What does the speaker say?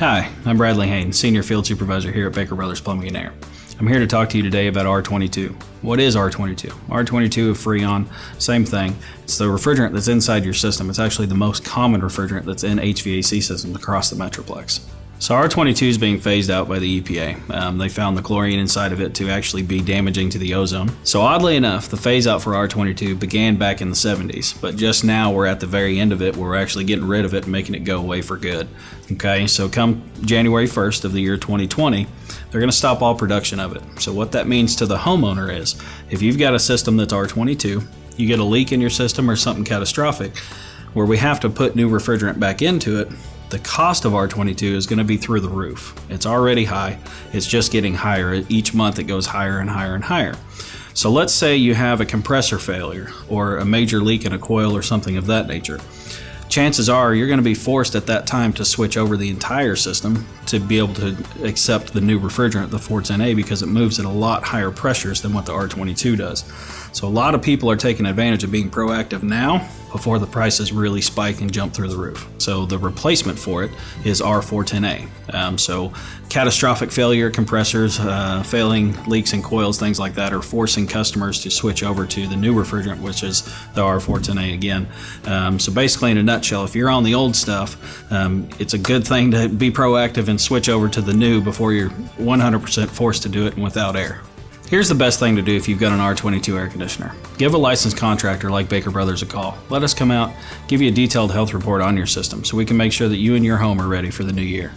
Hi, I'm Bradley Hehn, Senior Field Supervisor here at Baker Brothers Plumbing and Air. I'm here to talk to you today about R22. What is R22? R22 of Freon, same thing. It's the refrigerant that's inside your system. It's actually the most common refrigerant that's in HVAC systems across the Metroplex. So R22 is being phased out by the EPA. They found the chlorine inside of it to actually be damaging to the ozone. So oddly enough, the phase out for R22 began back in the 70s, but just now we're at the very end of it. We're actually getting rid of it and making it go away for good. Okay, so come January 1st of the year 2020, they're going to stop all production of it. So what that means to the homeowner is, if you've got a system that's R22, you get a leak in your system or something catastrophic, where we have to put new refrigerant back into it, the cost of R22 is going to be through the roof. It's already high. It's just getting higher. Each month it goes higher and higher and higher. So let's say you have a compressor failure or a major leak in a coil or something of that nature. Chances are you're going to be forced at that time to switch over the entire system to be able to accept the new refrigerant, the 410A, because it moves at a lot higher pressures than what the R22 does. So a lot of people are taking advantage of being proactive now before the prices really spike and jump through the roof. So the replacement for it is R410A. So catastrophic failure compressors, failing leaks in coils, things like that, are forcing customers to switch over to the new refrigerant, which is the R410A again. So basically, in a nutshell, if you're on the old stuff, it's a good thing to be proactive and switch over to the new before you're 100% forced to do it and without air. Here's the best thing to do if you've got an R22 air conditioner. Give a licensed contractor like Baker Brothers a call. Let us come out, give you a detailed health report on your system so we can make sure that you and your home are ready for the new year.